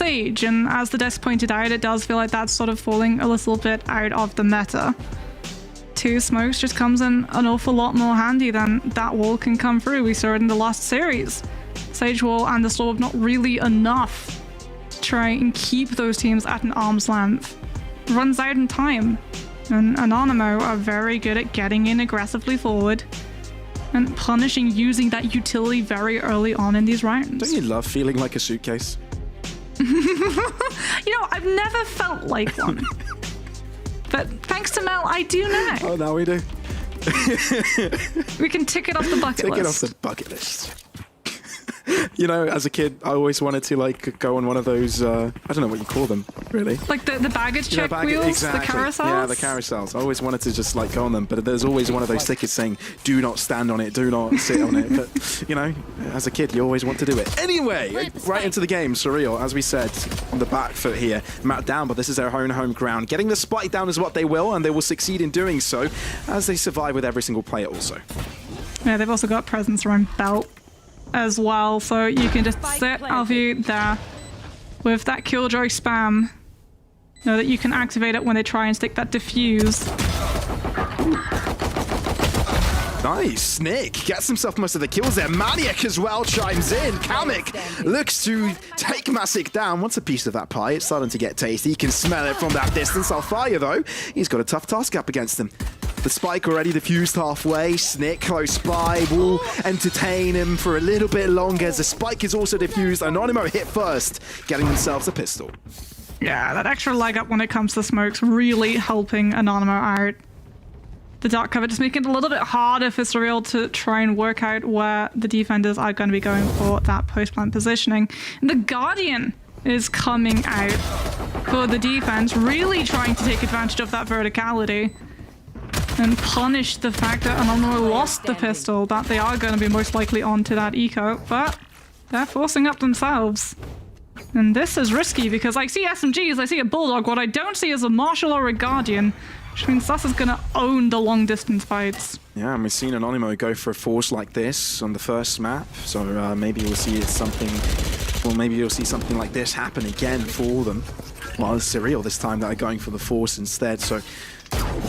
Sage, and as the desk pointed out, it does feel like that's sort of falling a little bit out of the meta. 2 smokes just comes in an awful lot more handy than that wall can come through. We saw it in the last series. Sage wall and the Storm not really enough to try and keep those teams at an arm's length. Runs out in time, and Anonymo are very good at getting in aggressively forward and punishing using that utility very early on in these rounds. Don't you love feeling like a suitcase? You know, I've never felt like one. But thanks to Mel, I do now. Oh, now we do. We can tick it off the bucket list. Tick it off the bucket list. You know, as a kid, I always wanted to like go on one of those, I don't know what you call them, really. Like the baggage check wheels, exactly. the carousels? Yeah, the carousels. I always wanted to just like go on them, but there's always one of those stickers saying, do not stand on it, do not sit on it. But, you know, as a kid, you always want to do it. Anyway, right into the game, Surreal, as we said, on the back foot here, mapped down, but this is their own home ground. Getting the spike down is what they will, and they will succeed in doing so, as they survive with every single player also. Yeah, they've also got presence around belt as well, so you can just sit Alfie there with that killjoy spam. Know that you can activate it when they try and stick that diffuse. Nice, Snick gets himself most of the kills there. Maniac as well chimes in. Kamek looks to take Masic down. Wants a piece of that pie. It's starting to get tasty. He can smell it from that distance. Alfire though, he's got a tough task up against him. The spike already diffused halfway. Snick close by will entertain him for a little bit longer as the spike is also diffused. Anonymo hit first, getting themselves a pistol. Yeah, that extra leg up when it comes to smokes really helping Anonymo out. The dark cover just making it a little bit harder for Surreal to try and work out where the defenders are going to be going for that post-plant positioning. And the Guardian is coming out for the defense, really trying to take advantage of that verticality and punish the fact that Anonymo lost the pistol, that they are going to be most likely onto that eco, but they're forcing up themselves. And this is risky because I see SMGs, I see a Bulldog, what I don't see is a Marshal or a Guardian, which means Sus is going to own the long distance fights. Yeah, and we've seen Anonymo go for a force like this on the first map, so maybe we'll see something, well, maybe you'll see something like this happen again for them. Well, it's Surreal this time that are going for the force instead, so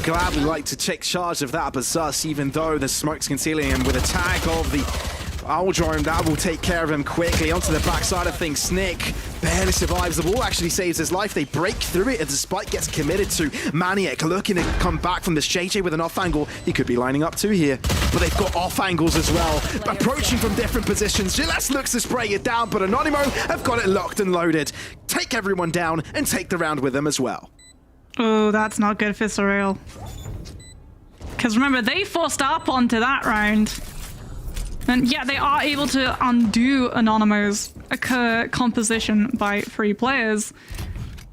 gladly like to take charge of that, but Sus, even though the smoke's concealing him with a tag of the Owl Drone, that will take care of him quickly. Onto the backside of things, Snick barely survives. The wall actually saves his life. They break through it as the spike gets committed to Maniac, looking to come back from this JJ with an off angle. He could be lining up too here, but they've got off angles as well, approaching from different positions. Gillette looks to spray it down, but Anonymo have got it locked and loaded. Take everyone down and take the round with them as well. Oh, that's not good for Surreal. Because remember, they forced up onto that round. And yeah, they are able to undo Anonymo's composition by 3 players.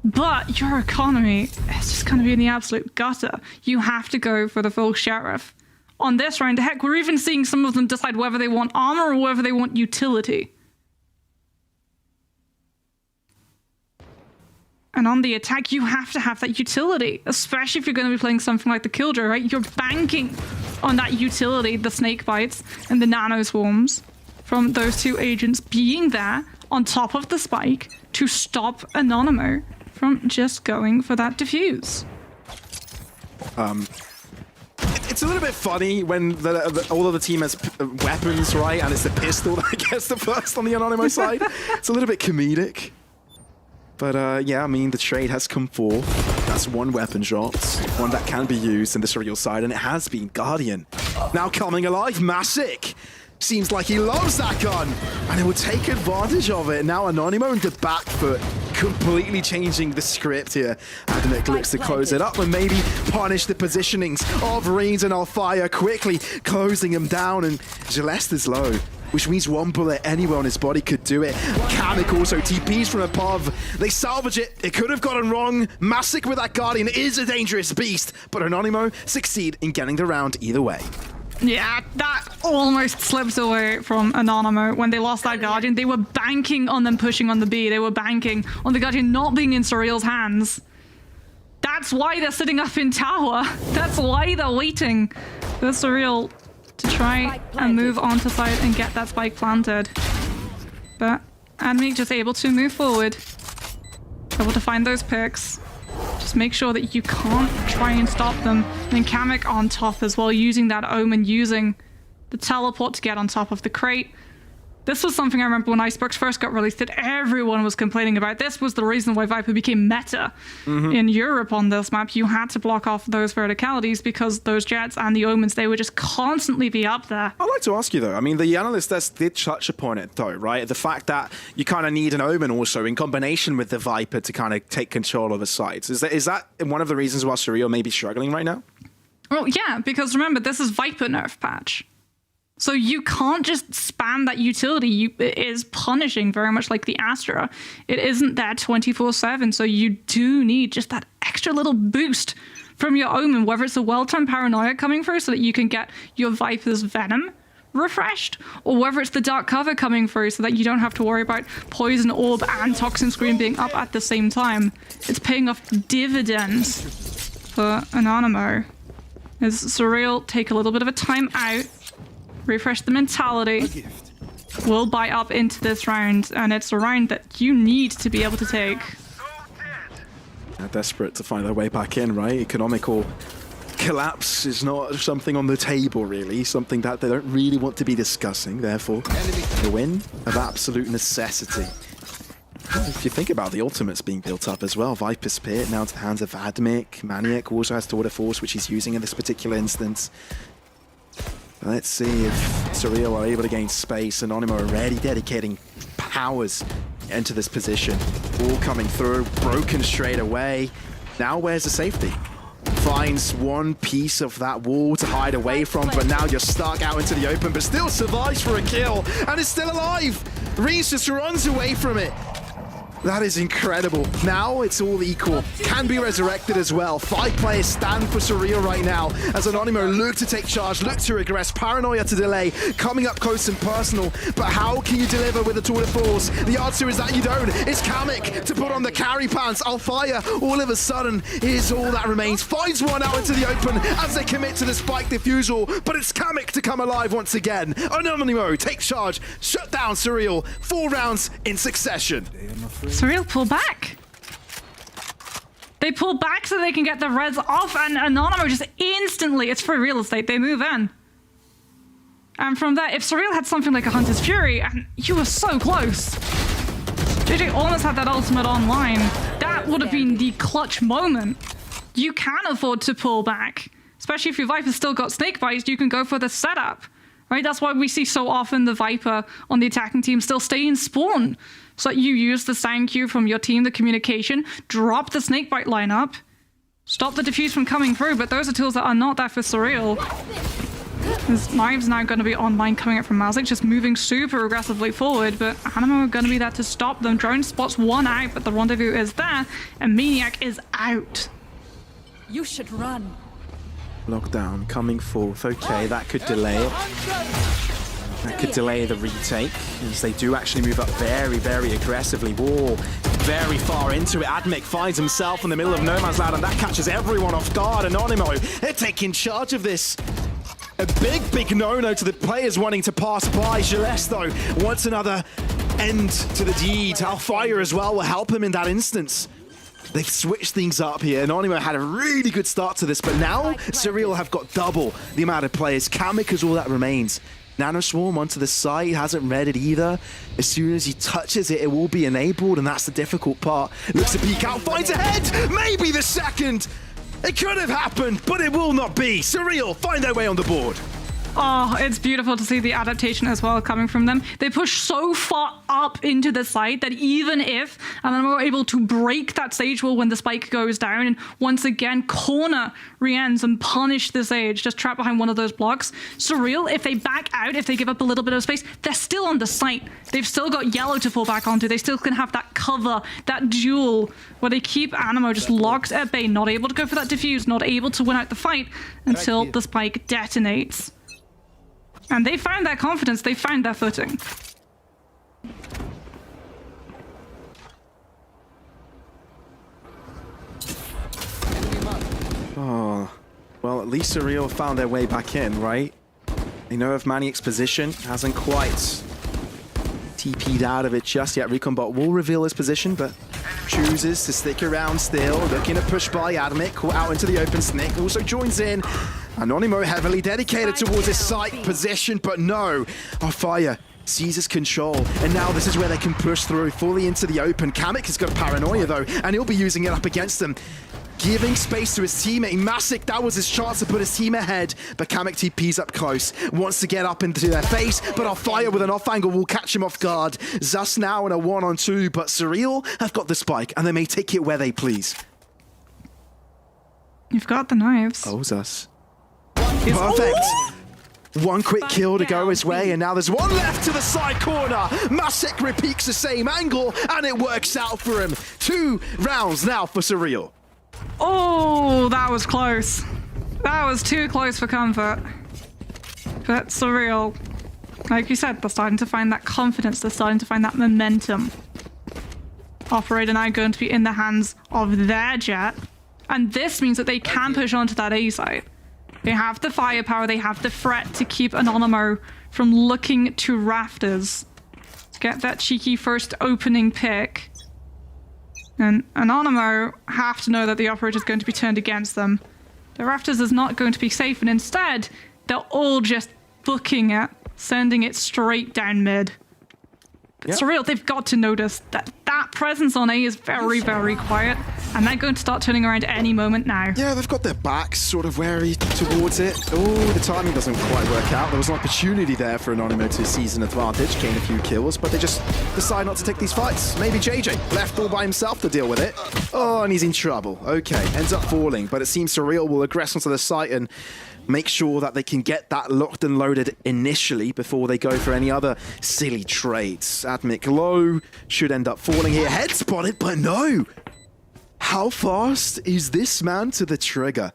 But your economy is just going to be in the absolute gutter. You have to go for the full sheriff. On this round, heck, we're even seeing some of them decide whether they want armor or whether they want utility. And on the attack, you have to have that utility, especially if you're going to be playing something like the Killjoy, right? You're banking on that utility, the snake bites and the nano swarms from those 2 agents being there on top of the spike to stop Anonymo from just going for that diffuse. It's a little bit funny when all of the team has weapons, right? And it's the pistol that gets the first on the Anonymo side. It's a little bit comedic. But yeah, I mean, the trade has come forth. That's 1 weapon shot, one that can be used in the Surreal side, and it has been Guardian. Now coming alive, Masic. Seems like he loves that gun, and it will take advantage of it. Now Anonymo into back foot, completely changing the script here. Adamic looks to close it up and maybe punish the positionings of Reeds and Alfire, quickly closing him down, and Gillette is low, which means 1 bullet anywhere on his body could do it. Kamek also TPs from above. They salvage it. It could have gotten wrong. Masic with that Guardian is a dangerous beast, but Anonymo succeed in getting the round either way. Yeah, that almost slipped away from Anonymo. When they lost that Guardian, they were banking on them pushing on the B. They were banking on the Guardian not being in Surreal's hands. That's why they're sitting up in tower. That's why they're waiting for Surreal to try and move onto site and get that spike planted. But Adamic just able to move forward. able to find those picks. Just make sure that you can't try and stop them. And then Kamek on top as well, using that Omen, using the teleport to get on top of the crate. This was something I remember when IceBox first got released that everyone was complaining about. This was the reason why Viper became meta in Europe on this map. You had to block off those verticalities because those jets and the Omens, they would just constantly be up there. I'd like to ask you though, I mean, the analyst did touch upon it though, right? The fact that you kind of need an Omen also in combination with the Viper to kind of take control of the sites. Is that one of the reasons why Surreal may be struggling right now? Well, yeah, because remember, this is Viper nerf patch. So you can't just spam that utility. It is punishing very much like the Astra. It isn't there 24/7, so you do need just that extra little boost from your Omen, whether it's a well-timed Paranoia coming through so that you can get your Viper's Venom refreshed, or whether it's the Dark Cover coming through so that you don't have to worry about Poison Orb and Toxin Screen being up at the same time. It's paying off dividends for Anonymo. As Surreal take a little bit of a time out, refresh the mentality. We'll buy up into this round, and it's a round that you need to be able to take. They're desperate to find their way back in, right? Economical collapse is not something on the table, really. Something that they don't really want to be discussing. Therefore, the win of absolute necessity. If you think about the ultimates being built up as well, Viper's Pit now to the hands of Admic. Maniac also has Tour de Force, which he's using in this particular instance. Let's see if Surreal are able to gain space. Anonymo already dedicating powers into this position. All coming through, broken straight away. Now where's the safety? Finds one piece of that wall to hide away from, but now you're stuck out into the open, but still survives for a kill, and is still alive! Reese just runs away from it. That is incredible. Now it's all equal. Can be resurrected as well. 5 players stand for Surreal right now as Anonymo look to take charge, look to regress, Paranoia to delay, coming up close and personal. But how can you deliver with a Tour de Force? The answer is that you don't. It's Kamek to put on the carry pants. Alfire, all of a sudden, is all that remains. Finds one out into the open as they commit to the spike diffusal, but it's Kamek to come alive once again. Anonymo takes charge, shut down Surreal, 4 rounds in succession. Surreal pull back. They pull back so they can get the reds off, and Anonymo just instantly, it's free real estate, they move in. And from there, if Surreal had something like a Hunter's Fury, and you were so close. JJ almost had that ultimate online. That would have been the clutch moment. You can afford to pull back. Especially if your Viper's still got snake bites, you can go for the setup. Right? That's why we see so often the Viper on the attacking team still stay in spawn. So that you use the sound cue from your team, the communication, drop the snakebite lineup, stop the diffuse from coming through, but those are tools that are not there for Surreal. His knives now going to be online coming up from Mazik, just moving super aggressively forward, but Anonymo are going to be there to stop them. Drone spots one out, but the rendezvous is there, and Maniac is out. You should run. Lockdown coming forth. Okay, that could delay it. That could delay the retake, as they do actually move up very, very aggressively. Whoa, very far into it. Admic finds himself in the middle of no man's land, and that catches everyone off guard. Anonymo, they're taking charge of this. A big, big no-no to the players wanting to pass by. Gilles, though, wants another end to the deed. Alfire as well will help him in that instance. They've switched things up here. Anonymo had a really good start to this, but now Surreal have got double the amount of players. Kamek is all that remains. Nanoswarm onto the site, hasn't read it either. As soon as he touches it, it will be enabled, and that's the difficult part. Looks to peek out, finds a head! Maybe the second! It could have happened, but it will not be. Surreal find their way on the board. Oh, it's beautiful to see the adaptation as well coming from them. They push so far up into the site that even if, and then we're able to break that stage wall when the spike goes down and once again corner Rienz and punish the Sage, just trapped behind one of those blocks. Surreal, if they back out, if they give up a little bit of space, they're still on the site. They've still got yellow to fall back onto. They still can have that cover, that duel, where they keep Anonymo just locked at bay, not able to go for that diffuse, not able to win out the fight until the spike detonates. And they found their confidence, they found their footing. Oh, well, at least Surreal found their way back in, right? They know of Maniac's position, hasn't quite TP'd out of it just yet. Recombot will reveal his position, but chooses to stick around still, looking to push by Admic, caught out into the open. Snick also joins in. Anonymo heavily dedicated towards his site position, but no. Our fire seizes control, and now this is where they can push through fully into the open. Kamek has got paranoia though, and he'll be using it up against them. Giving space to his teammate. Masic, that was his chance to put his team ahead, but Kamek TP's up close. Wants to get up into their face, but our fire with an off angle will catch him off guard. Zus now in a 1-on-2, but Surreal have got the spike, and they may take it where they please. You've got the knives. Oh, Zus. Perfect. One quick kill to go his way, and now there's one left to the side corner. Masic repeats the same angle, and it works out for him. 2 rounds now for Surreal. Oh, that was close. That was too close for comfort. But Surreal, like you said, they're starting to find that confidence. They're starting to find that momentum. Operator now going to be in the hands of their jet. And this means that they can push onto that A site. They have the firepower, they have the threat to keep Anonymo from looking to rafters. Get that cheeky first opening pick. And Anonymo have to know that the operator is going to be turned against them. The rafters is not going to be safe, and instead, they're all just booking it, sending it straight down mid. Yep. Surreal, they've got to notice that that presence on A is very, very quiet, and they're going to start turning around any moment now. Yeah, they've got their backs sort of wary towards it. Oh, the timing doesn't quite work out. There was an opportunity there for Anonymo to seize an advantage, gain a few kills, but they just decide not to take these fights. Maybe JJ left all by himself to deal with it. Oh, and he's in trouble. Okay, ends up falling, but it seems Surreal will aggress onto the site and make sure that they can get that locked and loaded initially before they go for any other silly trades. Admic low should end up falling here. Head spotted, but no! How fast is this man to the trigger?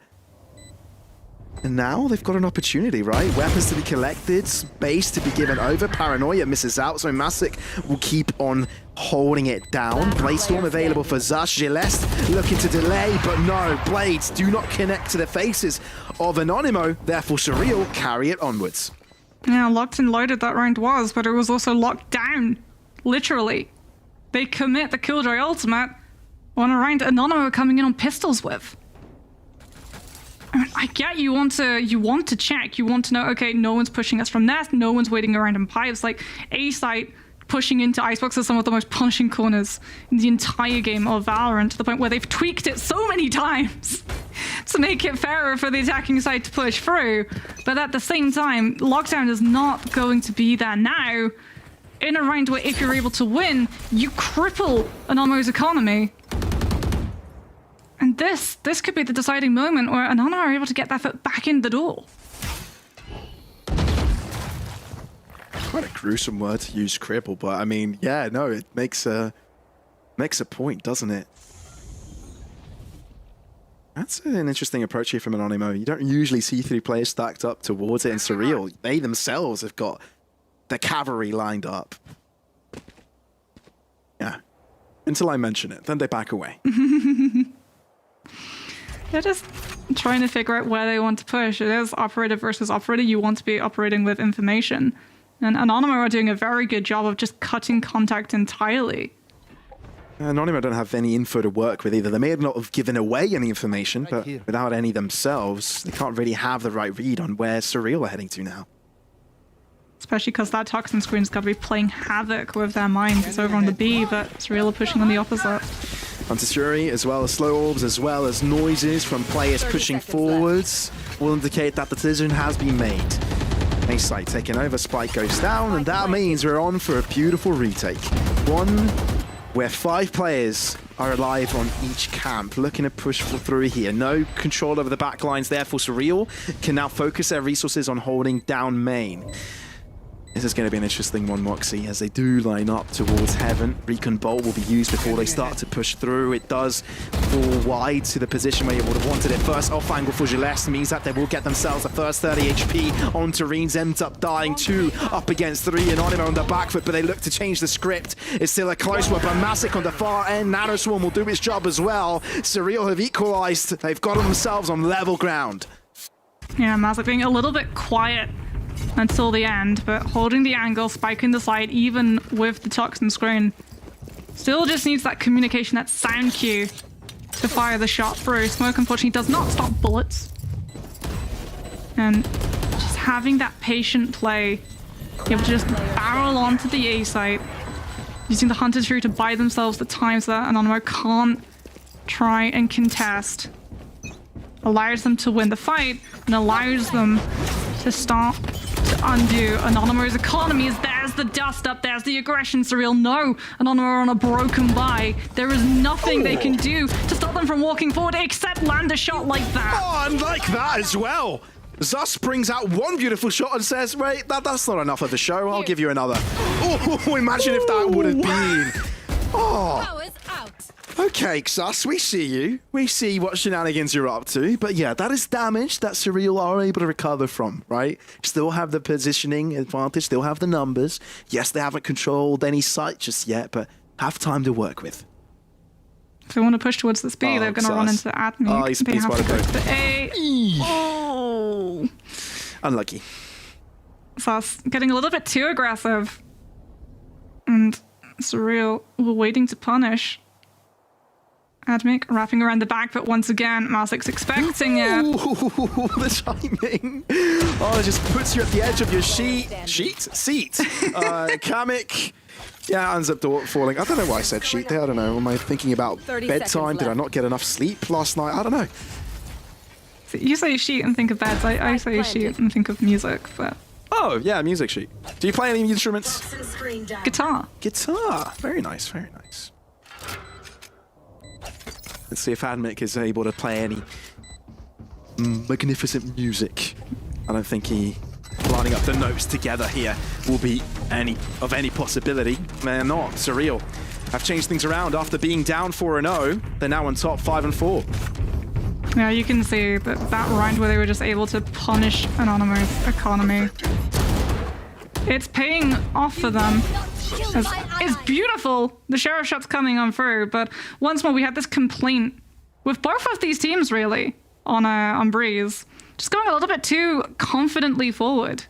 And now they've got an opportunity, right? Weapons to be collected, space to be given over. Paranoia misses out, so Masic will keep on holding it down. Blaze-storm available for Zush. Gilleste looking to delay, but no. Blades do not connect to the faces of Anonymo. Therefore, Surreal carry it onwards. Yeah, locked and loaded that round was, but it was also locked down. Literally. They commit the Killjoy ultimate on a round Anonymo coming in on pistols with. I get you want to check, you want to know, okay, no one's pushing us from there, no one's waiting around in pipes. Like, A site pushing into IceBox is some of the most punishing corners in the entire game of Valorant, to the point where they've tweaked it so many times to make it fairer for the attacking side to push through. But at the same time, lockdown is not going to be there now in a round where if you're able to win, you cripple Anonymo's economy. And this could be the deciding moment where Anonymo are able to get their foot back in the door. Quite a gruesome word to use, cripple, but I mean, yeah, no, it makes a point, doesn't it? That's an interesting approach here from Anonymo. You don't usually see 3 players stacked up towards it, and Surreal, they themselves have got the cavalry lined up. Yeah. Until I mention it, then they back away. They're just trying to figure out where they want to push. It is operator versus operator. You want to be operating with information. And Anonymo are doing a very good job of just cutting contact entirely. Anonymo don't have any info to work with either. They may not have given away any information, but without any themselves, they can't really have the right read on where Surreal are heading to now. Especially because that toxin screen's got to be playing havoc with their minds. It's over on the B, but Surreal are pushing on the opposite. Anti-Fury, as well as slow orbs, as well as noises from players pushing forwards, will indicate that the decision has been made. A site taking over, spike goes down, and that means we're on for a beautiful retake. One where 5 players are alive on each camp, looking to push through here. No control over the backlines there for Surreal, can now focus their resources on holding down main. This is going to be an interesting one, Moxie, as they do line up towards heaven. Recon Bolt will be used before they start to push through. It does fall wide to the position where you would have wanted it first. Off angle for Gilleste means that they will get themselves the first 30 HP on Tureens. Ends up dying 2 up against 3. Anonymo on the back foot, but they look to change the script. It's still a close one, but Masic on the far end. Nanoswarm will do its job as well. Surreal have equalized. They've got themselves on level ground. Yeah, Masic being a little bit quiet until the end, but holding the angle, spiking the side, even with the toxin screen. Still just needs that communication, that sound cue to fire the shot through. Smoke, unfortunately, does not stop bullets. And just having that patient play, able to just barrel onto the A site, using the Hunter Tree to buy themselves the time so that Anonymo can't try and contest. Allows them to win the fight and allows them to start to undo Anonymo's economies. There's the dust up, there's the aggression, Surreal. No, Anonymo are on a broken buy. There is nothing they can do to stop them from walking forward except land a shot like that. Oh, and like that as well. Zus brings out one beautiful shot and says, wait, that's not enough of the show. I'll give you another. Oh, imagine if that would have been. Oh. Powers out. Okay, Zus, we see you. We see what shenanigans you're up to. But yeah, that is damage that Surreal are able to recover from, right? Still have the positioning advantage, still have the numbers. Yes, they haven't controlled any site just yet, but have time to work with. If they want to push towards this B, they're going to run into admin. Oh, he's they have to go to to the A. Oh. Unlucky. Sus getting a little bit too aggressive. And Surreal were waiting to punish. Admic wrapping around the back, but once again, Masik's expecting it. Ooh, the timing. Oh, it just puts you at the edge of your seat. Kamik. Yeah, ends up falling. I don't know why I said sheet there. I don't know. Am I thinking about bedtime? Did I not get enough sleep last night? I don't know. So you say sheet and think of beds. I say sheet and think of music, but... Oh, yeah, music sheet. Do you play any instruments? Guitar. Guitar. Very nice, very nice. Let's see if Admic is able to play any magnificent music. I don't think he lining up the notes together here will be any possibility. They're not. Surreal have changed things around after being down 4-0. They're now on top 5-4. Yeah, you can see that round where they were just able to punish Anonymo's economy. It's paying off for them. It's beautiful. The sheriff shot's coming on through, but once more we had this complaint with both of these teams really on Breeze, just going a little bit too confidently forward.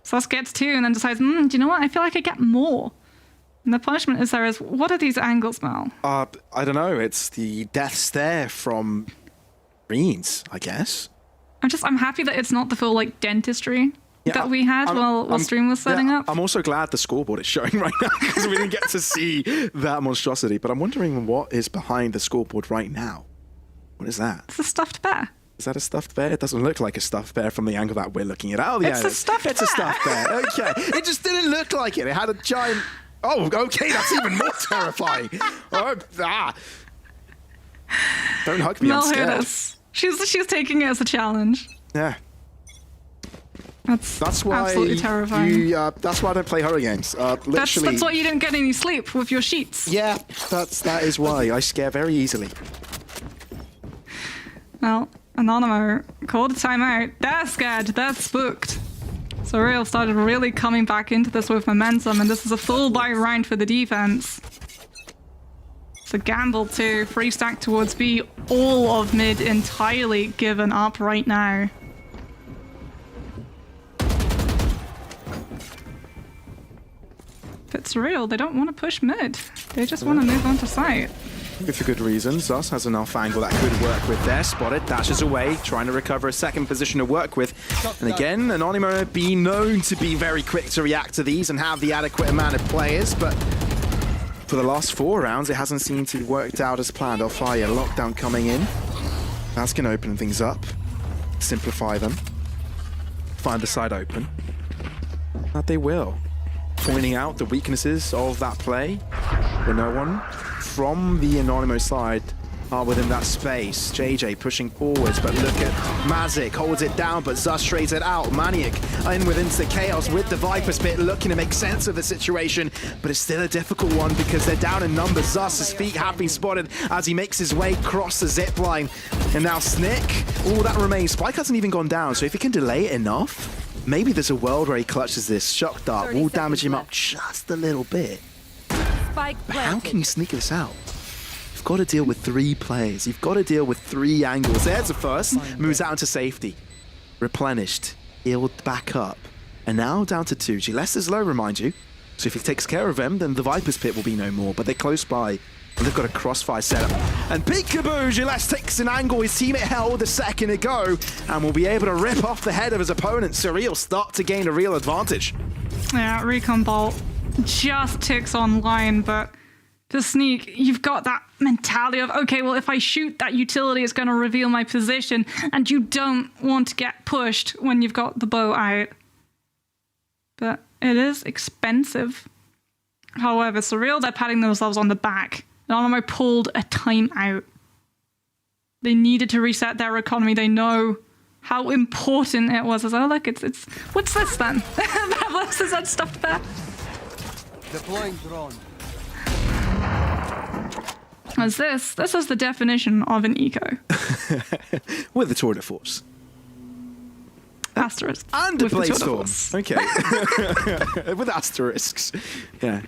Sus gets two and then decides, do you know what? I feel like I get more. And the punishment is there is, what are these angles, Mel? I don't know. It's the death stare from Greens, I guess. I'm happy that it's not the full like dentistry that we had while stream was setting up. I'm also glad the scoreboard is showing right now because we didn't get to see that monstrosity. But I'm wondering what is behind the scoreboard right now. What is that? It's a stuffed bear. Is that a stuffed bear? It doesn't look like a stuffed bear from the angle that we're looking at. Oh, yeah. It's a stuffed bear. It's a stuffed bear. Okay. It just didn't look like it. It had a giant... Oh, okay. That's even more terrifying. Oh, Don't hug me. I'm scared. She's taking it as a challenge. Yeah. That's why absolutely terrifying. That's why I don't play horror games. Literally. That's why you didn't get any sleep with your sheets. Yeah, that is why I scare very easily. Well, Anonymo called a timeout. They're scared. They're spooked. Surreal started really coming back into this with momentum, and this is a full buy round for the defense. It's a gamble too. Free stack towards B. All of mid entirely given up right now. But Surreal, they don't want to push mid. They just want to move on to site. For good reason. Zus has an off angle that could work with there. Spotted, dashes away, trying to recover a second position to work with. And again, Anonymo be known to be very quick to react to these and have the adequate amount of players, but for the last 4 rounds, it hasn't seemed to have worked out as planned. I'll fire lockdown coming in. That's going to open things up, simplify them, find the side open. That they will. Pointing out the weaknesses of that play, but no one from the Anonymo side are within that space. JJ pushing forwards, but look at Mazik, holds it down, but Zus trades it out. Maniac in within the chaos with the Viper Spit, looking to make sense of the situation, but it's still a difficult one because they're down in numbers. Zus's feet have been spotted as he makes his way across the zip line. And now Snick, all that remains. Spike hasn't even gone down, so if he can delay it enough, maybe there's a world where he clutches this. Shock Dart will damage him up just a little bit. But how can you sneak this out? You've got to deal with 3 players. You've got to deal with 3 angles. There's the first. Moves out into safety. Replenished. Healed back up. And now down to 2. G-Less is low, remind you. So if he takes care of them, then the Viper's Pit will be no more. But they're close by, and they've got a crossfire setup. And peekaboo, Gillespie takes an angle. His teammate held a second ago, and will be able to rip off the head of his opponent. Surreal start to gain a real advantage. Yeah, Recon Bolt just ticks online, but the Sneak, you've got that mentality of, okay, well, if I shoot that utility, it's going to reveal my position, and you don't want to get pushed when you've got the bow out. But it is expensive. However, Surreal, they're patting themselves on the back. Anonymo pulled a timeout. They needed to reset their economy. They know how important it was. Oh, look, it's what's this then? What is that stuff there? Deploying drone. As this is the definition of an eco. With the tour de force. Asterisk. And a with the blade tour de storm. force. Okay. With asterisks. Yeah.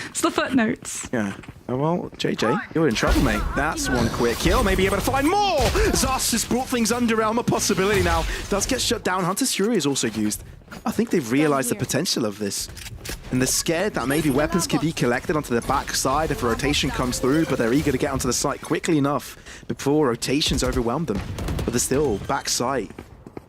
It's the footnotes. Yeah. Oh, well, JJ, you're in trouble, mate. That's one quick kill. Maybe able to find more. Zos has brought things under realm of possibility now. Does get shut down. Hunter's Fury is also used. I think they've realized the potential of this. And they're scared that maybe weapons could be collected onto the back side if a rotation comes through, but they're eager to get onto the site quickly enough before rotations overwhelm them. But they're still back side.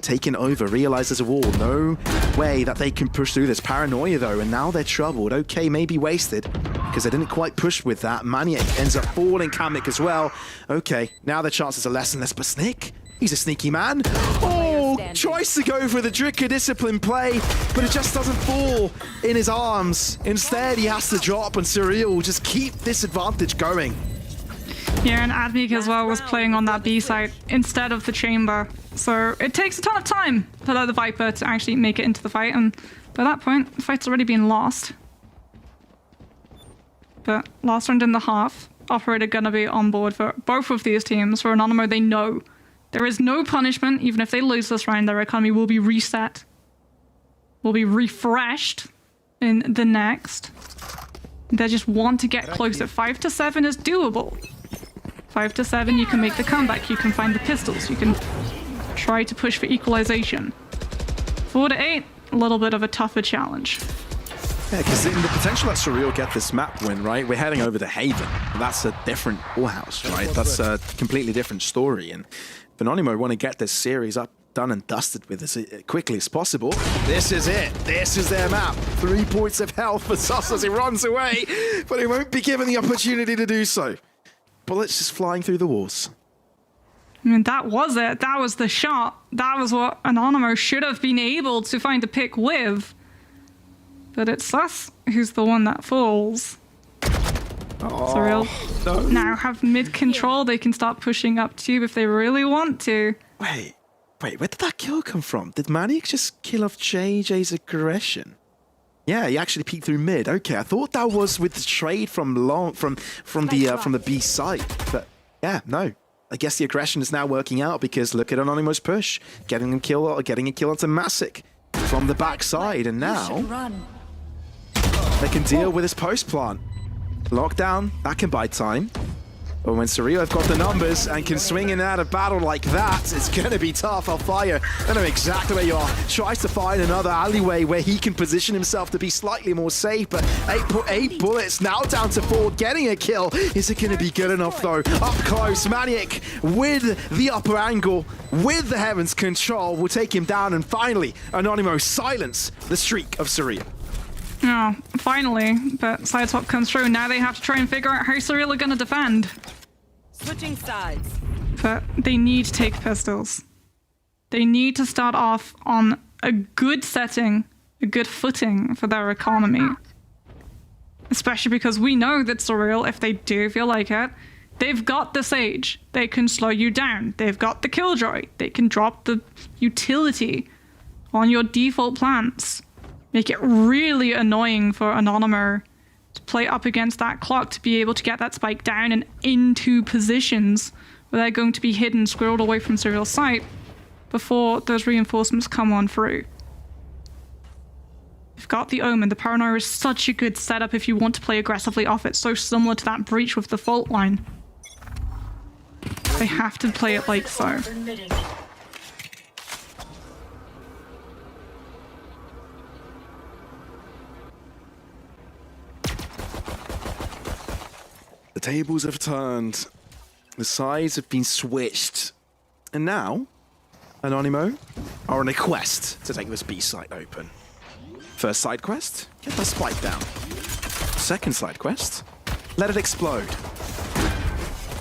Taken over, realize there's a wall. No way that they can push through this. Paranoia though, and now they're troubled. Okay, maybe wasted, because they didn't quite push with that. Maniac ends up falling, Kamek as well. Okay, now the chances are less and less, but Snick, he's a sneaky man. Oh, tries to go for the Drika discipline play, but it just doesn't fall in his arms. Instead, he has to drop, and Surreal will just keep this advantage going. Yeah, and Admik as well was playing on that B site instead of the chamber. So it takes a ton of time for the Viper to actually make it into the fight, and by that point, the fight's already been lost. But last round in the half, Operator gonna be on board for both of these teams. For Anonymo, they know there is no punishment. Even if they lose this round, their economy will be reset, will be refreshed in the next. They just want to get closer. 5 to 7 is doable. 5 to 7, you can make the comeback. You can find the pistols. You can try to push for equalization. 4 to 8, a little bit of a tougher challenge. Yeah, because the potential that Surreal get this map win, right? We're heading over to Haven. And that's a different whorehouse, right? That's a completely different story. And if Anonymo want to get this series up, done and dusted with as quickly as possible, this is it. This is their map. 3 points of health for Sus as he runs away, but he won't be given the opportunity to do so. Bullets just flying through the walls. I mean, that was it. That was the shot. That was what Anonymo should have been able to find a pick with. But it's Sus who's the one that falls. Oh, Surreal no. now have mid control. They can start pushing up tube if they really want to. Wait, where did that kill come from? Did Maniac just kill off JJ's aggression? Yeah, he actually peeked through mid. Okay, I thought that was with the trade from the B side, but yeah, no. I guess the aggression is now working out because look at Anonymo's push, getting a kill onto Masic from the backside, and now they can deal with his post plant. Lockdown, that can buy time. But when Surreal have got the numbers and can swing in and out of battle like that, it's going to be tough. I'll fire. I know exactly where you are. Tries to find another alleyway where he can position himself to be slightly more safe, but 8 bullets, now down to 4, getting a kill. Is it going to be good enough, though? Up close, Maniac with the upper angle, with the Heavens control, will take him down, and finally, Anonymo silence the streak of Surreal. Oh, finally, but Sideswap comes through. Now they have to try and figure out how Surreal are going to defend. Switching sides. But they need to take pistols. They need to start off on a good setting, a good footing for their economy. Especially because we know that Surreal, if they do feel like it, they've got the Sage. They can slow you down. They've got the Killjoy. They can drop the utility on your default plants. Make it really annoying for Anonymo to play up against that clock, to be able to get that spike down and into positions where they're going to be hidden, squirreled away from Surreal's sight before those reinforcements come on through. You've got the Omen. The Paranoia is such a good setup if you want to play aggressively off it, so similar to that breach with the fault line. They have to play it like so. The tables have turned. The sides have been switched. And now, Anonymo are on a quest to take this B site open. First side quest, get the spike down. Second side quest, let it explode.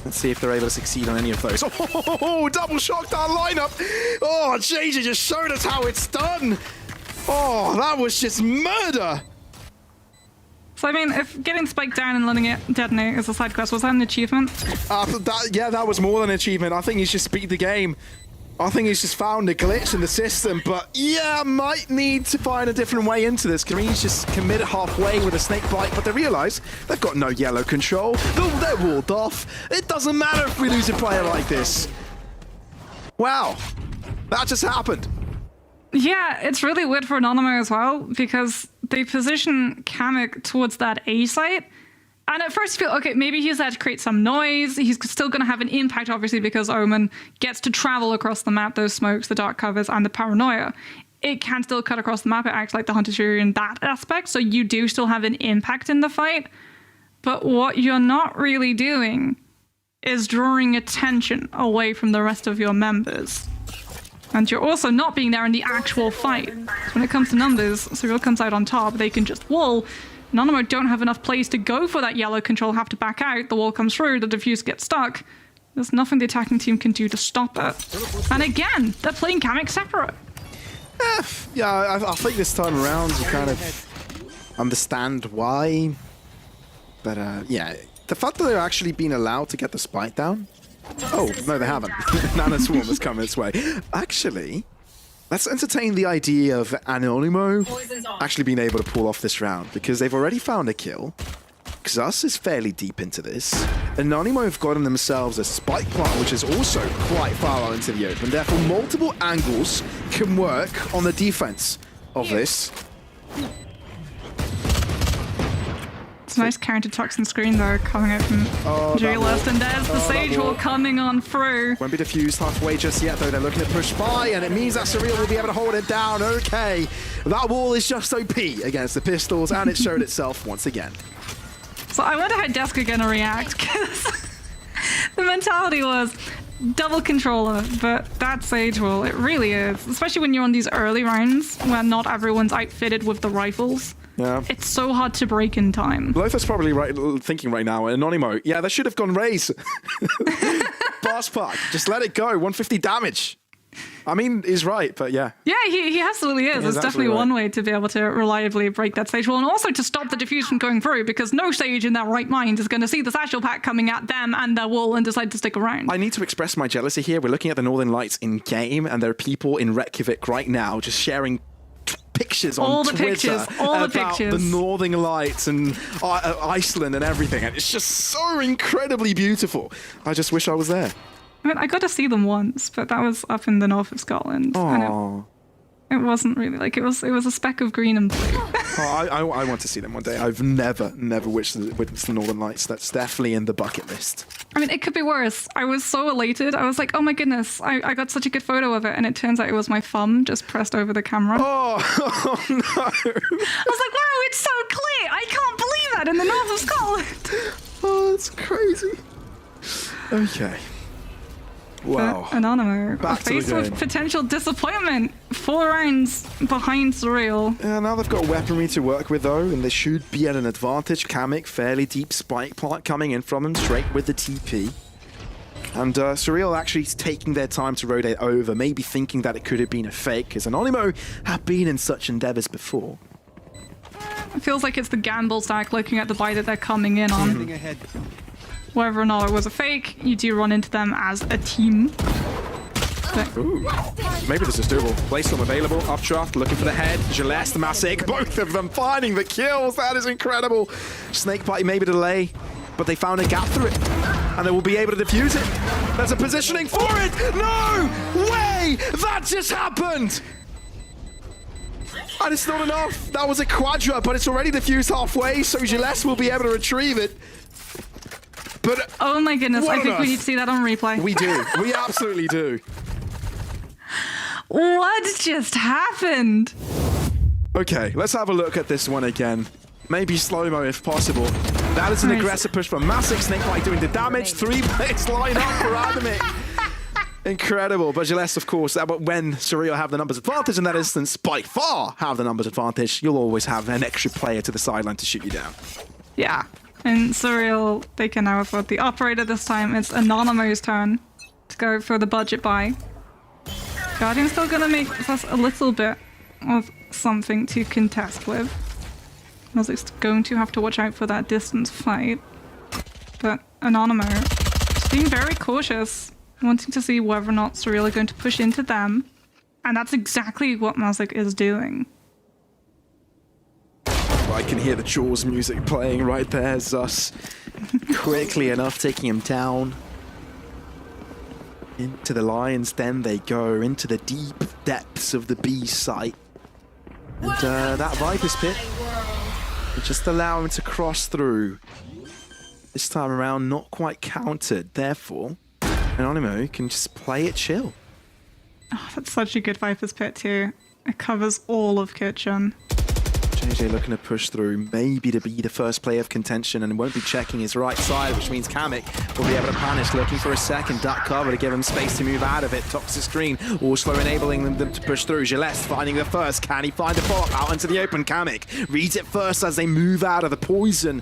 Let's see if they're able to succeed on any of those. Oh, double shock down lineup. Oh, JJ just showed us how it's done. Oh, that was just murder. So, I mean, if getting spiked down and letting it detonate is a side quest, was that an achievement? Yeah, that was more than an achievement. I think he's just beat the game. I think he's just found a glitch in the system, but yeah, might need to find a different way into this. Kareem's just committed halfway with a snake bite, but they realize they've got no yellow control. They're walled off. It doesn't matter if we lose a player like this. Wow, that just happened. Yeah, it's really weird for Anonymo as well, because they position Kamek towards that A site. And at first you feel, okay, maybe he's there to create some noise. He's still going to have an impact, obviously, because Omen gets to travel across the map, those smokes, the dark covers, and the paranoia. It can still cut across the map. It acts like the Hunter's Fury in that aspect, so you do still have an impact in the fight. But what you're not really doing is drawing attention away from the rest of your members. And you're also not being there in the actual fight. So when it comes to numbers, Surreal comes out on top. They can just wall. Anonymo don't have enough plays to go for that yellow control, have to back out. The wall comes through, the defuse gets stuck. There's nothing the attacking team can do to stop it. And again, they're playing Kamek separate. Yeah, I think this time around you kind of understand why. But yeah, the fact that they're actually being allowed to get the spike down. Oh, no, they haven't. Nana Swarm has come its way. Actually, let's entertain the idea of Anonymo actually being able to pull off this round, because they've already found a kill. Xus is fairly deep into this. Anonymo have gotten themselves a spike plant, which is also quite far out into the open. Therefore, multiple angles can work on the defense of this. It's a nice counter-toxin screen, though, coming out from J-List, and there's the Sage Wall coming on through. Won't be diffused halfway just yet, though. They're looking to push by, and it means that Surreal will be able to hold it down. Okay, that wall is just OP against the pistols, and it showed itself once again. So I wonder how Desk are going to react, because the mentality was double controller, but that Sage Wall, it really is. Especially when you're on these early rounds, where not everyone's outfitted with the rifles. Yeah. It's so hard to break in time. Lothar's probably thinking right now, Anonymo, yeah, they should have gone Raze. Boss Park, just let it go, 150 damage. I mean, he's right, but yeah. Yeah, he absolutely is. It's definitely one way to be able to reliably break that Sage Wall, and also to stop the diffuse from going through, because no Sage in their right mind is going to see the Satchel Pack coming at them and their wall and decide to stick around. I need to express my jealousy here. We're looking at the Northern Lights in game, and there are people in Reykjavik right now just sharing pictures on Twitter about the Northern Lights and Iceland and everything, and it's just so incredibly beautiful. I just wish I was there. I mean, I got to see them once, but that was up in the north of Scotland. Aww. It wasn't really like it was a speck of green and blue. I want to see them one day. I've never witnessed the Northern Lights. That's definitely in the bucket list. I mean, it could be worse. I was so elated. I was like, oh my goodness, I got such a good photo of it. And it turns out it was my thumb just pressed over the camera. Oh no. I was like, wow, it's so clear. I can't believe that in the north of Scotland. Oh, that's crazy. Okay. Wow. Anonymo, Back faced with potential disappointment. 4 rounds behind Surreal. Yeah, now they've got weaponry to work with, though, and they should be at an advantage. Kamek, fairly deep spike plant coming in from him, straight with the TP. And Surreal actually taking their time to rotate over, maybe thinking that it could have been a fake, because Anonymo have been in such endeavors before. It feels like it's the gamble stack looking at the buy that they're coming in on. Whether or not it was a fake, you do run into them as a team. Ooh, maybe this is doable. Playstone available, updraft, looking for the head. Geleste, Masik, both of them finding the kills. That is incredible. Snakebite, maybe delay, but they found a gap through it, and they will be able to defuse it. There's a positioning for it. No way! That just happened! And it's not enough. That was a quadra, but it's already diffused halfway, so Geleste will be able to retrieve it. But oh my goodness, I think we need to see that on replay. We do. We absolutely do. What just happened? Okay, let's have a look at this one again. Maybe slow-mo if possible. That is an Nice. aggressive push from Massive. Snakebite doing the damage. 3 players line up for Anonymo. Incredible. But Gillespie, of course, when Surreal have the numbers advantage in that instance, by far have the numbers advantage, you'll always have an extra player to the sideline to shoot you down. Yeah. And Surreal, they can now afford the operator this time. It's Anonymo's turn to go for the budget buy. Guardian's still gonna make us a little bit of something to contest with. Music's going to have to watch out for that distance fight. But Anonymo is being very cautious, wanting to see whether or not Surreal are going to push into them. And that's exactly what Mazik is doing. I can hear the Jaws music playing right there. Zus quickly enough taking him down. Into the Lions, then they go into the deep depths of the B site. And that Viper's Pit will just allow him to cross through. This time around, not quite countered. Therefore, Anonymo can just play it chill. Oh, that's such a good Viper's Pit too. It covers all of Kitchen. JJ looking to push through, maybe to be the first player of contention, and won't be checking his right side, which means Kamek will be able to punish, looking for a second duck cover to give him space to move out of it. Toxic screen also enabling them to push through. Gillespie finding the first. Can he find the bot out into the open? Kamek reads it first as they move out of the poison.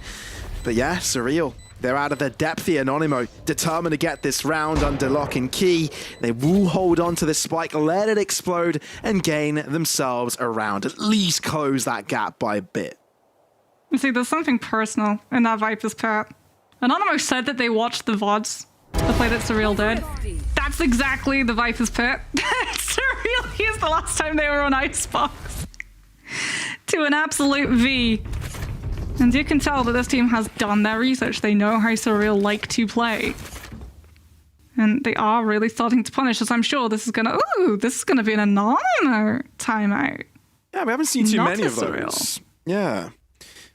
But yeah, Surreal. They're out of their depth here. Anonymo determined to get this round under lock and key. They will hold on to this spike, let it explode, and gain themselves a round. At least close that gap by a bit. You see, there's something personal in that Viper's Pit. Anonymo said that they watched the VODs, the play that Surreal did. That's exactly the Viper's Pit. Surreal used the last time they were on IceBox. To an absolute V. And you can tell that this team has done their research. They know how Surreal like to play. And they are really starting to punish us. I'm sure this is gonna be an Anonymo timeout. Yeah, we haven't seen too Not many a of those. Surreal. Yeah. And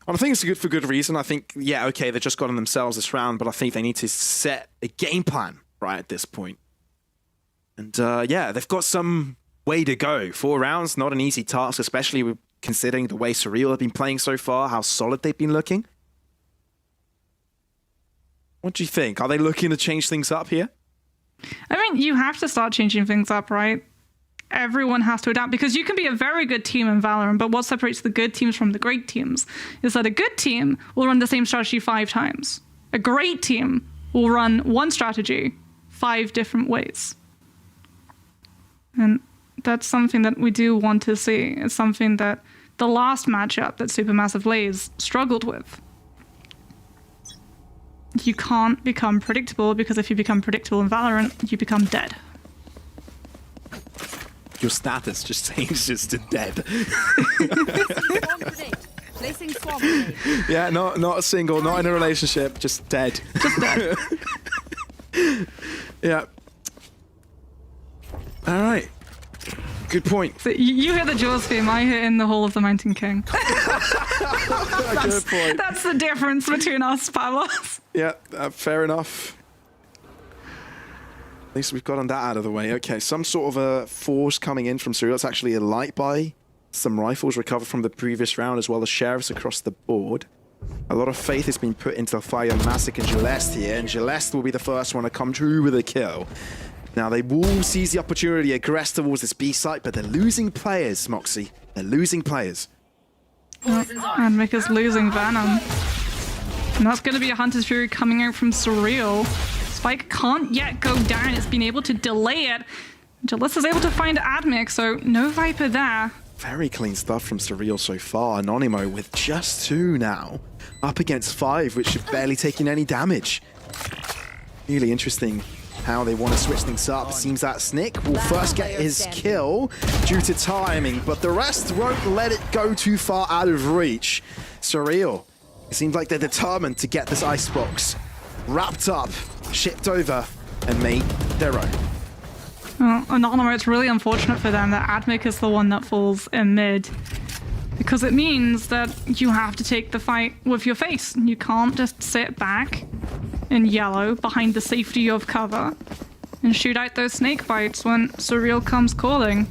I think it's good for good reason. I think, yeah, okay, they've just gotten themselves this round, but I think they need to set a game plan right at this point. And yeah, they've got some way to go. 4 rounds, not an easy task, especially with considering the way Surreal have been playing so far, how solid they've been looking. What do you think? Are they looking to change things up here? I mean, you have to start changing things up, right? Everyone has to adapt, because you can be a very good team in Valorant, but what separates the good teams from the great teams is that a good team will run the same strategy 5 times. A great team will run one strategy 5 different ways. And that's something that we do want to see. It's something that the last matchup that Supermassive Blaze struggled with. You can't become predictable, because if you become predictable in Valorant, you become dead. Your status just changes to dead. Swarm grenade. Placing swarm grenade. Yeah, not a single, not in a relationship, just dead. Just dead. Yeah. All right. Good point. So you hear the Jaws theme, I hear In the Hall of the Mountain King. Good point. That's the difference between us, Pavlos. Yeah, fair enough. At least we've gotten that out of the way. Okay, some sort of a force coming in from Surreal. It's actually a light buy. Some rifles recovered from the previous round, as well as sheriffs across the board. A lot of faith has been put into Fire Massacre and Gillespie here, and Gillespie will be the first one to come through with a kill. Now, they will seize the opportunity, aggress towards this B site, but they're losing players, Moxie. They're losing players. And Mick is losing Venom. And that's going to be a Hunter's Fury coming out from Surreal. Spike can't yet go down. It's been able to delay it. Jalissa is able to find Admic, so no Viper there. Very clean stuff from Surreal so far. Anonymo with just 2 now. Up against 5, which have barely taken any damage. Really interesting how they want to switch things up. Seems that Snick will first get his kill due to timing, but the rest won't let it go too far out of reach. Surreal, it seems like they're determined to get this icebox wrapped up, shipped over, and made their own. Well, Anonymo, it's really unfortunate for them that Admic is the one that falls in mid, because it means that you have to take the fight with your face. You can't just sit back in yellow behind the safety of cover and shoot out those snake bites when Surreal comes calling.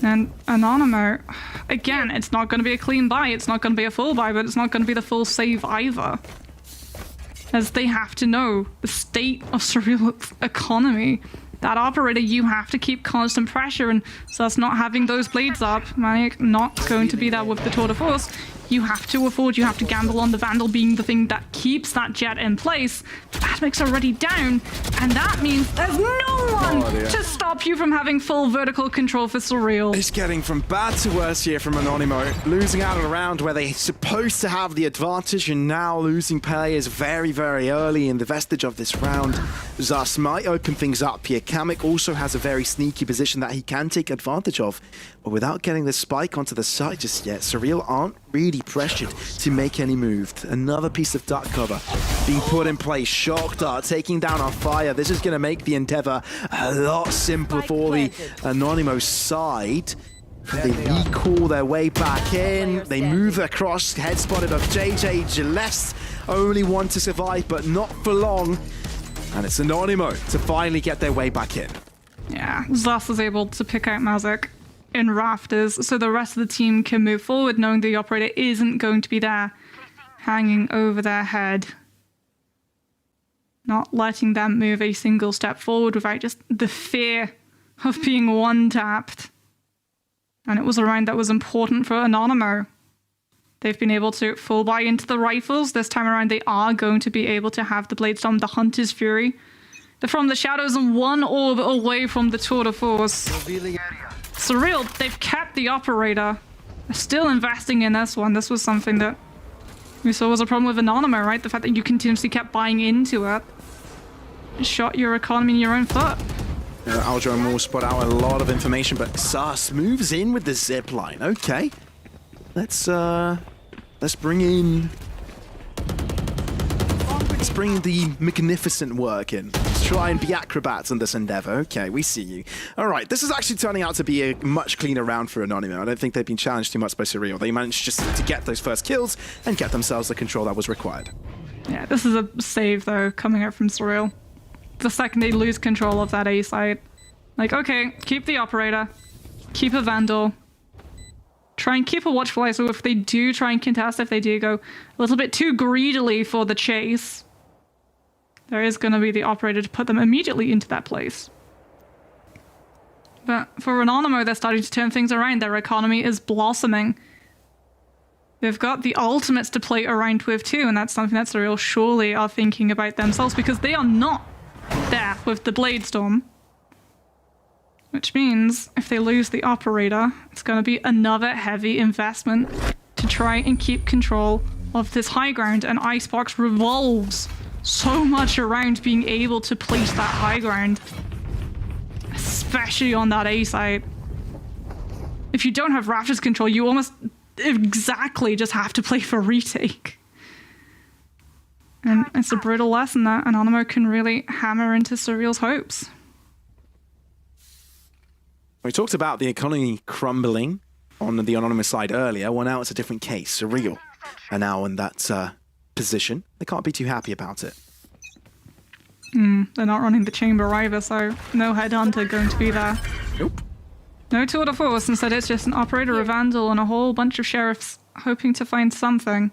And Anonymo, again, it's not going to be a clean buy, it's not going to be a full buy, but it's not going to be the full save either. As they have to know the state of Surreal's economy. That operator, you have to keep constant pressure, and so that's not having those blades up. Maniac not going to be there with the tour de force. You have to afford, you have to gamble on the Vandal being the thing that keeps that jet in place. Atmic's already down, and that means there's no one to stop you from having full vertical control for Surreal. It's getting from bad to worse here from Anonymo. Losing out on a round where they're supposed to have the advantage, and now losing players very, very early in the vestige of this round. Zas might open things up here. Kamek also has a very sneaky position that he can take advantage of, but without getting the spike onto the site just yet, Surreal aren't really pressured to make any move. Another piece of dart cover being put in place. Shock dart taking down our fire. This is going to make the endeavor a lot simpler for the Anonymo side. They recall their way back in. They move across. Head spotted of JJ. Gillespie, only one to survive, but not for long. And it's Anonymo to finally get their way back in. Yeah, Zas is able to pick out Mazik in rafters, so the rest of the team can move forward knowing the operator isn't going to be there hanging over their head. Not letting them move a single step forward without just the fear of being one-tapped. And it was a round that was important for Anonymo. They've been able to full buy into the rifles. This time around they are going to be able to have the Bladestorm, the Hunter's Fury. They're from the shadows and one orb away from the Tour de Force. Surreal, they've kept the operator. They're still investing in this one. This was something that we saw was a problem with Anonymo, right? The fact that you continuously kept buying into it. Shot your economy in your own foot. Aldrin will spot out a lot of information, but Sus moves in with the zip line. Okay. Let's bring in the magnificent work in. Let's try and be acrobats in this endeavor. Okay, we see you. All right, this is actually turning out to be a much cleaner round for Anonymo. I don't think they've been challenged too much by Surreal. They managed just to get those first kills and get themselves the control that was required. Yeah, this is a save, though, coming out from Surreal. The second they lose control of that A site. Like, okay, keep the operator. Keep a Vandal. Try and keep a watchful eye, so if they do try and contest, if they do go a little bit too greedily for the chase, there is going to be the operator to put them immediately into that place. But for Anonymo, they're starting to turn things around. Their economy is blossoming. They've got the ultimates to play around with too, and that's something that Surreal surely are thinking about themselves, because they are not there with the Bladestorm. Which means if they lose the operator, it's going to be another heavy investment to try and keep control of this high ground, and IceBox revolves so much around being able to place that high ground, especially on that A site. If you don't have Raptors control, you almost exactly just have to play for retake. And it's a brutal lesson that Anonymo can really hammer into Surreal's hopes. We talked about the economy crumbling on the Anonymous side earlier. Well, now it's a different case. Surreal are now in that position. They can't be too happy about it. They're not running the chamber either, so no headhunter going to be there. Nope. No tour de force. Instead, it's just an operator, a Vandal, and a whole bunch of sheriffs hoping to find something.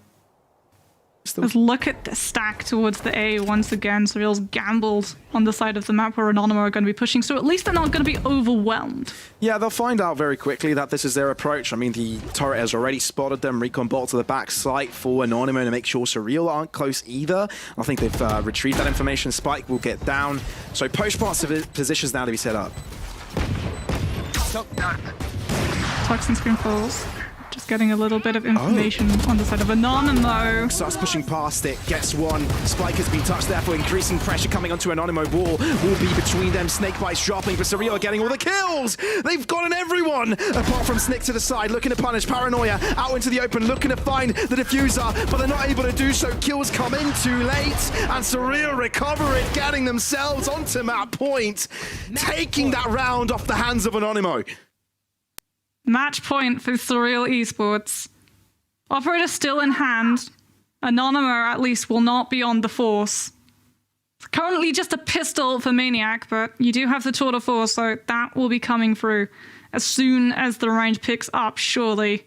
Let's look at the stack towards the A once again. Surreal's gambled on the side of the map where Anonymo are going to be pushing, so at least they're not going to be overwhelmed. Yeah, they'll find out very quickly that this is their approach. I mean, the turret has already spotted them. Recon bolt to the back site for Anonymo to make sure Surreal aren't close either. I think they've retrieved that information. Spike will get down. So post-pass positions now to be set up. Toxin screen falls. Just getting a little bit of information on the side of Anonymo. Starts pushing past it, gets one. Spike has been touched there for increasing pressure coming onto Anonymo. Wall will be between them. Snake bites dropping, but Surreal are getting all the kills. They've gotten everyone, apart from Snick to the side, looking to punish. Paranoia out into the open, looking to find the diffuser, but they're not able to do so. Kills come in too late, and Surreal recover it, getting themselves onto map point, taking that round off the hands of Anonymo. Match point for Surreal Esports. Operator still in hand. Anonymo at least will not be on the force. It's currently just a pistol for Maniac, but you do have the tour de force, so that will be coming through. as soon as the range picks up, surely.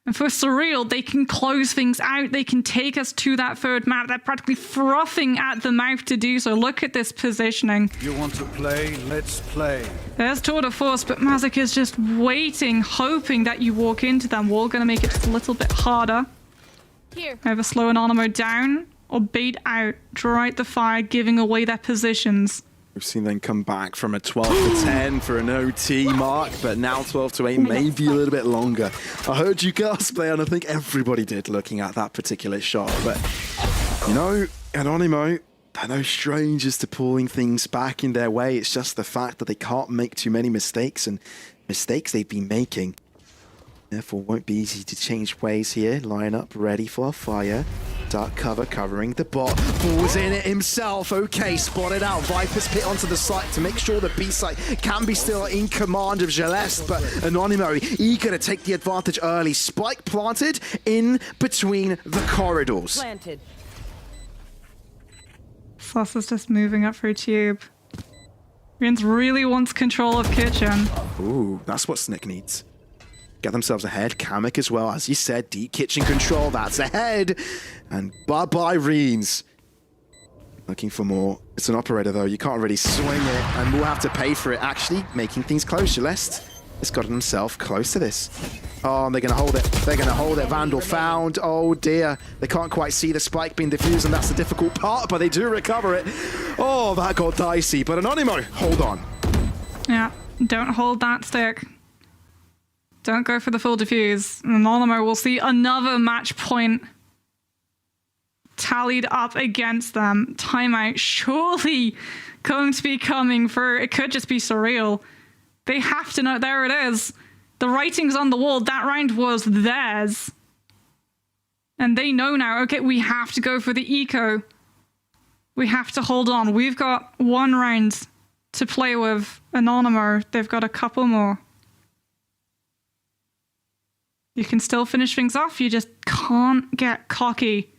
And for Surreal, they can close things out. They can take us to that third map. They're practically frothing at the mouth to do so. Look at this positioning. You want to play? Let's play. There's tour de force, but Mazik is just waiting, hoping that you walk into them. We're going to make it just a little bit harder. Here. Either slow Anonymo down or bait out, draw out the fire, giving away their positions. We've seen them come back from a 12 to 10 for an OT mark, but now 12 to 8, maybe a little bit longer. I heard you girls play, and I think everybody did looking at that particular shot. But, you know, Anonymo, they're no strangers to pulling things back in their way. It's just the fact that they can't make too many mistakes, and mistakes they've been making. Therefore, won't be easy to change ways here. Line up, ready for fire. Dark cover covering the bot. Ball's in it himself. Okay, spotted out. Viper's pit onto the site to make sure the B site can be still in command of Geleste, but Anonymo eager to take the advantage early. Spike planted in between the corridors. Planted. Sauce is just moving up through tube. Rians really wants control of kitchen. Ooh, that's what Snick needs. Get themselves ahead. Kamek as well. As you said, deep kitchen control. That's ahead. And bye-bye, Reens. Looking for more. It's an operator, though. You can't really swing it. And we'll have to pay for it, actually, making things close. Geleste has gotten himself close to this. Oh, and they're going to hold it. They're going to hold it. Vandal found. Oh, dear. They can't quite see the spike being diffused, and that's the difficult part, but they do recover it. Oh, that got dicey. But Anonymo, hold on. Yeah, don't hold that stick. Don't go for the full defuse. Anonymo will see another match point tallied up against them. Timeout surely going to be coming through. It could just be Surreal. They have to know. There it is. The writing's on the wall. That round was theirs. And they know now, okay, we have to go for the eco. We have to hold on. We've got one round to play with. Anonymo, they've got a couple more. You can still finish things off, you just can't get cocky.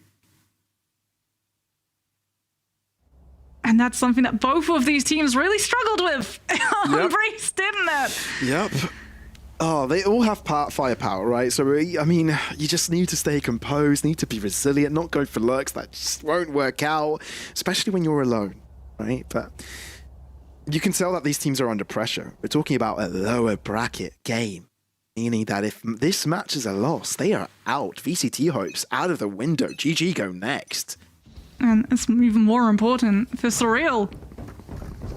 And that's something that both of these teams really struggled with. On Brace, didn't it? Yep. Oh, they all have firepower, right? So, I mean, you just need to stay composed, need to be resilient, not go for lurks. That just won't work out, especially when you're alone, right? But you can tell that these teams are under pressure. We're talking about a lower bracket game. Meaning that if this match is a loss, they are out. VCT hopes out of the window. GG go next. And it's even more important for Surreal.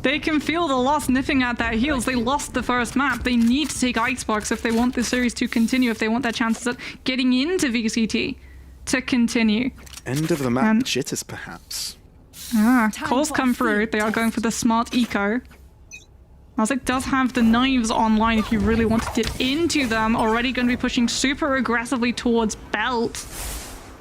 They can feel the loss nipping at their heels. They lost the first map. They need to take IceBox if they want the series to continue, if they want their chances at getting into VCT to continue. End of the map jitters, perhaps. Calls come through. They are going for the smart eco. Mazik does have the knives online if you really want to dip into them. Already going to be pushing super aggressively towards Belt.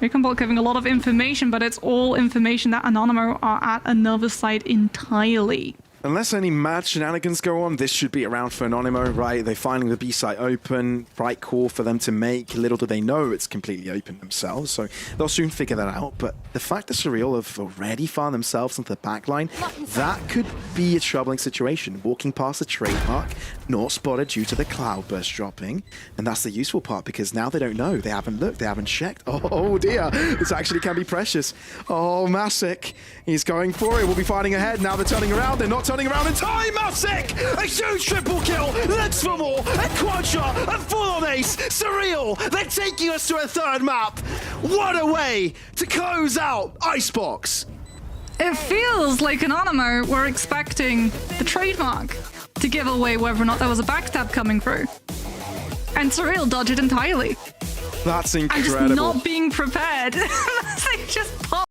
Reconbolt giving a lot of information, but it's all information that Anonymo are at another site entirely. Unless any mad shenanigans go on, this should be around for Anonymo, right? They're finding the B site open, right call for them to make. Little do they know it's completely open themselves, so they'll soon figure that out. But the fact that Surreal have already found themselves into the backline, that could be a troubling situation. Walking past the trademark, not spotted due to the cloudburst dropping. And that's the useful part, because now they don't know. They haven't looked, they haven't checked. Oh dear, this actually can be precious. Oh, Masik, he's going for it. We'll be fighting ahead. Now they're turning around. They're not turning around in time. Masik, a huge triple kill. Let's for more. A quad shot, a full-on ace. Surreal, they're taking us to a third map. What a way to close out IceBox. It feels like Anonymo were expecting the trademark to give away whether or not there was a backstab coming through. And Surreal dodged it entirely. That's incredible. And just not being prepared. They just popped.